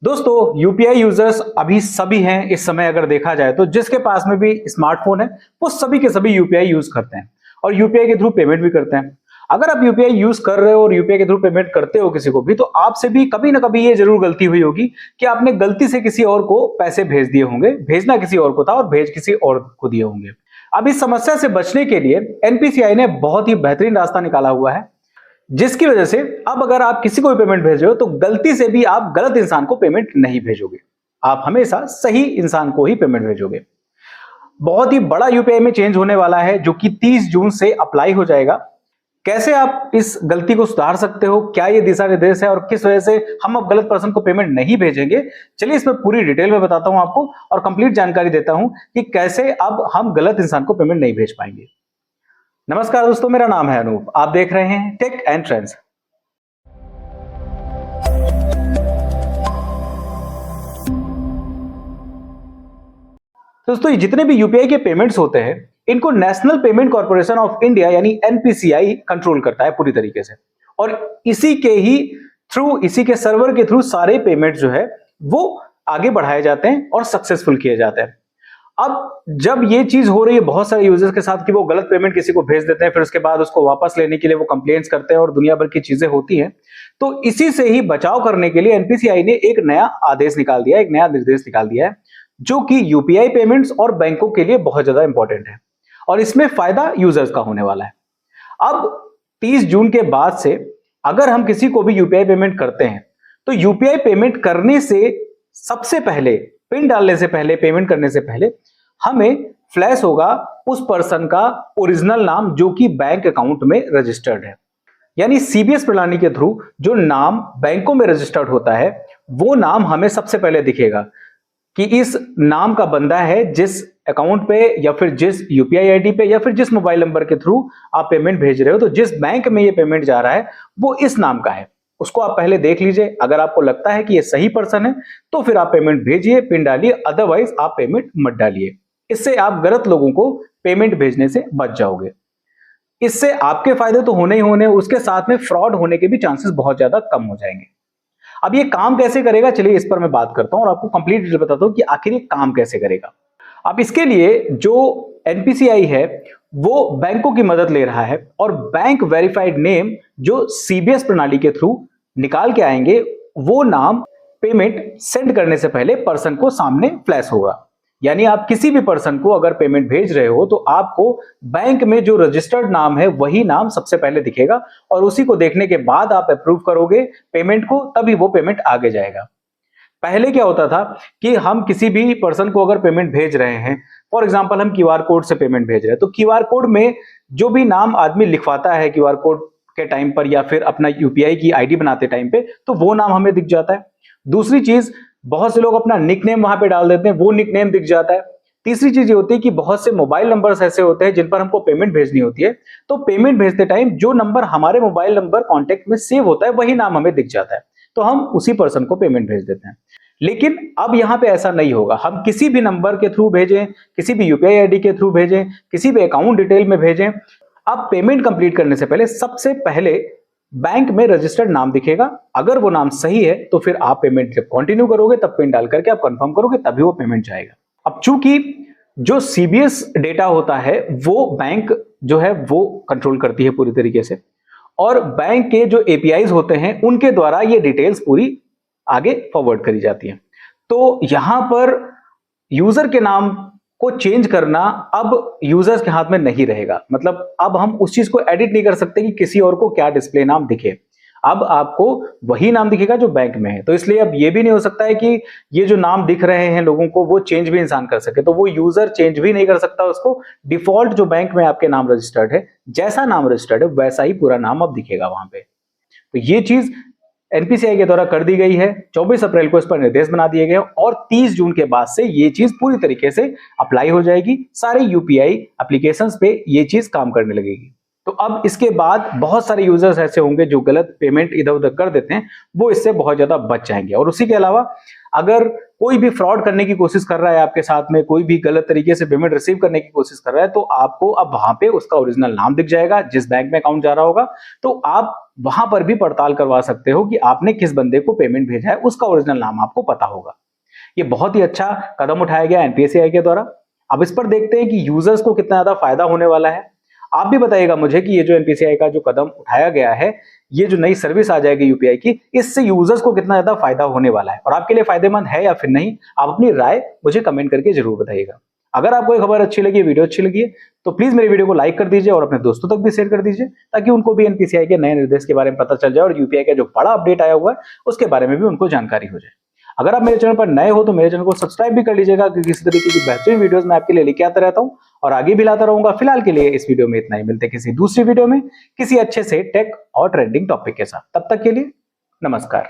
दोस्तों UPI users अभी सभी हैं इस समय। अगर देखा जाए तो जिसके पास में भी स्मार्टफोन है वो सभी के सभी यूपीआई यूज करते हैं और यूपीआई के थ्रू पेमेंट भी करते हैं। अगर आप यूपीआई यूज कर रहे हो और यूपीआई के थ्रू पेमेंट करते हो किसी को भी, तो आपसे भी कभी ना कभी ये जरूर गलती हुई होगी कि आपने गलती से किसी और को पैसे भेज दिए होंगे। भेजना किसी और को था और भेज किसी और को दिए होंगे। अब इस समस्या से बचने के लिए एनपीसीआई ने बहुत ही बेहतरीन रास्ता निकाला हुआ है, जिसकी वजह से अब अगर आप किसी को भी पेमेंट भेज रहे हो तो गलती से भी आप गलत इंसान को पेमेंट नहीं भेजोगे। आप हमेशा सही इंसान को ही पेमेंट भेजोगे। बहुत ही बड़ा यूपीआई में चेंज होने वाला है जो कि 30 जून से अप्लाई हो जाएगा। कैसे आप इस गलती को सुधार सकते हो, क्या ये दिशा निर्देश है और किस वजह से हम अब गलत पर्सन को पेमेंट नहीं भेजेंगे, चलिए इसमें पूरी डिटेल में बताता हूं आपको और कंप्लीट जानकारी देता हूं कि कैसे अब हम गलत इंसान को पेमेंट नहीं भेज पाएंगे। नमस्कार दोस्तों, मेरा नाम है अनूप। आप देख रहे हैं टेक एंड ट्रेंड्स। दोस्तों, ये जितने भी यूपीआई के पेमेंट्स होते हैं इनको national payment corporation of India यानी एनपीसीआई कंट्रोल करता है पूरी तरीके से, और इसी के सर्वर के थ्रू सारे पेमेंट जो है वो आगे बढ़ाए जाते हैं और सक्सेसफुल किए जाते हैं। अब जब ये चीज हो रही है बहुत सारे यूजर्स के साथ कि वो गलत पेमेंट किसी को भेज देते हैं, फिर उसके बाद उसको वापस लेने के लिए वो कंप्लेंट्स करते हैं और दुनिया भर की चीजें होती हैं, तो इसी से ही बचाव करने के लिए एनपीसीआई ने एक नया आदेश निकाल दिया, एक नया निर्देश निकाल दिया है जो कि यूपीआई पेमेंट्स और बैंकों के लिए बहुत ज्यादा इंपॉर्टेंट है और इसमें फायदा यूजर्स का होने वाला है। अब 30 जून के बाद से अगर हम किसी को भी यूपीआई पेमेंट करते हैं तो यूपीआई पेमेंट करने से सबसे पहले, पिन डालने से पहले, पेमेंट करने से पहले हमें फ्लैश होगा उस पर्सन का ओरिजिनल नाम जो कि बैंक अकाउंट में रजिस्टर्ड है। यानी सीबीएस प्रणाली के थ्रू जो नाम बैंकों में रजिस्टर्ड होता है वो नाम हमें सबसे पहले दिखेगा कि इस नाम का बंदा है जिस अकाउंट पे या फिर जिस यूपीआई आईडी पे या फिर जिस मोबाइल नंबर के थ्रू आप पेमेंट भेज रहे हो, तो जिस बैंक में ये पेमेंट जा रहा है वो इस नाम का है। उसको आप पहले देख लीजिए। अगर आपको लगता है कि ये सही पर्सन है तो फिर आप पेमेंट भेजिए, पिन डालिए, अदरवाइज आप पेमेंट मत डालिए। इससे आप गलत लोगों को पेमेंट भेजने से बच जाओगे। इससे आपके फायदे तो होने ही होने, उसके साथ में फ्रॉड होने के भी चांसेस बहुत ज्यादा कम हो जाएंगे। अब ये काम कैसे करेगा, चलिए इस पर मैं बात करता हूं और आपको कंप्लीट डिटेल बताता हूं कि आखिर ये काम कैसे करेगा। अब इसके लिए जो एनपीसीआई है वो बैंकों की मदद ले रहा है और बैंक वेरिफाइड नेम जो सीबीएस प्रणाली के थ्रू निकाल के आएंगे, वो नाम पेमेंट सेंड करने से पहले पर्सन को सामने फ्लैश होगा। यानी आप किसी भी पर्सन को अगर पेमेंट भेज रहे हो तो आपको बैंक में जो रजिस्टर्ड नाम है वही नाम सबसे पहले दिखेगा और उसी को देखने के बाद आप अप्रूव करोगे पेमेंट को, तभी वो पेमेंट आगे जाएगा। पहले क्या होता था कि हम किसी भी पर्सन को अगर पेमेंट भेज रहे हैं, फॉर एग्जांपल हम क्यूआर कोड से पेमेंट भेज रहे हैं, तो क्यूआर कोड में जो भी नाम आदमी लिखवाता है क्यूआर कोड के टाइम पर या फिर अपना यूपीआई की आईडी बनाते टाइम पे, तो वो नाम हमें दिख जाता है। दूसरी चीज, बहुत से लोग अपना निकनेम वहां पे डाल देते हैं, वो निकनेम दिख जाता है। तीसरी चीज ये होती है कि बहुत से मोबाइल नंबर्स ऐसे होते हैं जिन पर हमको पेमेंट भेजनी होती है, तो पेमेंट भेजते टाइम जो नंबर हमारे मोबाइल नंबर कॉन्टेक्ट में सेव होता है वही नाम हमें दिख जाता है, तो हम उसी पर्सन को पेमेंट भेज देते हैं। लेकिन अब यहां पे ऐसा नहीं होगा। हम किसी भी नंबर के थ्रू भेजें, किसी भी यूपीआई आईडी के थ्रू भेजें, किसी भी अकाउंट डिटेल में भेजें, अब पेमेंट कंप्लीट करने से पहले सबसे पहले बैंक में रजिस्टर्ड नाम दिखेगा। अगर वो नाम सही है तो फिर आप पेमेंट जब कंटिन्यू करोगे तब पिन डाल करके आप कंफर्म करोगे, तभी वो पेमेंट जाएगा। अब चूंकि जो सीबीएस डेटा होता है वो बैंक जो है वो कंट्रोल करती है पूरी तरीके से, और बैंक के जो एपीआईज होते हैं उनके द्वारा ये डिटेल्स पूरी आगे फॉरवर्ड करी जाती है। तो यहां पर यूजर के नाम को चेंज करना अब यूजर्स के हाथ में नहीं रहेगा। मतलब अब हम उस चीज को एडिट नहीं कर सकते कि किसी और को क्या डिस्प्ले नाम दिखे। अब आपको वही नाम दिखेगा जो बैंक में है। तो इसलिए अब ये भी नहीं हो सकता है कि ये जो नाम दिख रहे हैं लोगों को वो चेंज भी इंसान कर सके, तो वो यूजर चेंज भी नहीं कर सकता उसको। डिफॉल्ट जो बैंक में आपके नाम रजिस्टर्ड है, जैसा नाम रजिस्टर्ड है वैसा ही पूरा नाम अब दिखेगा वहां पे। तो ये चीज एनपीसीआई के द्वारा कर दी गई है। 24 अप्रैल को इस पर निर्देश बना दिए गए और 30 जून के बाद से ये चीज पूरी तरीके से अप्लाई हो जाएगी। सारे यूपीआई एप्लीकेशंस पे ये चीज काम करने लगेगी। तो अब इसके बाद बहुत सारे यूजर्स ऐसे होंगे जो गलत पेमेंट इधर उधर कर देते हैं, वो इससे बहुत ज्यादा बच जाएंगे। और उसी के अलावा अगर कोई भी फ्रॉड करने की कोशिश कर रहा है आपके साथ में, कोई भी गलत तरीके से पेमेंट रिसीव करने की कोशिश कर रहा है, तो आपको अब वहां पे उसका ओरिजिनल नाम दिख जाएगा जिस बैंक में अकाउंट जा रहा होगा। तो आप वहां पर भी पड़ताल करवा सकते हो कि आपने किस बंदे को पेमेंट भेजा है, उसका ओरिजिनल नाम आपको पता होगा। ये बहुत ही अच्छा कदम उठाया गया एनपीसीआई के द्वारा। अब इस पर देखते हैं कि यूजर्स को कितना ज्यादा फायदा होने वाला है। आप भी बताइएगा मुझे कि ये जो एनपीसीआई का जो कदम उठाया गया है, ये जो नई सर्विस आ जाएगी यूपीआई की, इससे यूजर्स को कितना ज्यादा फायदा होने वाला है और आपके लिए फायदेमंद है या फिर नहीं, आप अपनी राय मुझे कमेंट करके जरूर बताइएगा। अगर आपको ये खबर अच्छी लगी, वीडियो अच्छी लगी है, तो प्लीज मेरे वीडियो को लाइक कर दीजिए और अपने दोस्तों तक भी शेयर कर दीजिए, ताकि उनको भी एनपीसीआई के नए निर्देश के बारे में पता चल जाए और यूपीआई का जो बड़ा अपडेट आया हुआ है उसके बारे में भी उनको जानकारी हो जाए। अगर आप मेरे चैनल पर नए हो तो मेरे चैनल को सब्सक्राइब भी कर लीजिएगा, क्योंकि इस तरीके की बेहतरीन वीडियोस मैं आपके लिए लेके आता रहता हूं और आगे भी लाता रहूंगा। फिलहाल के लिए इस वीडियो में इतना ही, मिलते हैं किसी दूसरी वीडियो में किसी अच्छे से टेक और ट्रेंडिंग टॉपिक के साथ। तब तक के लिए नमस्कार।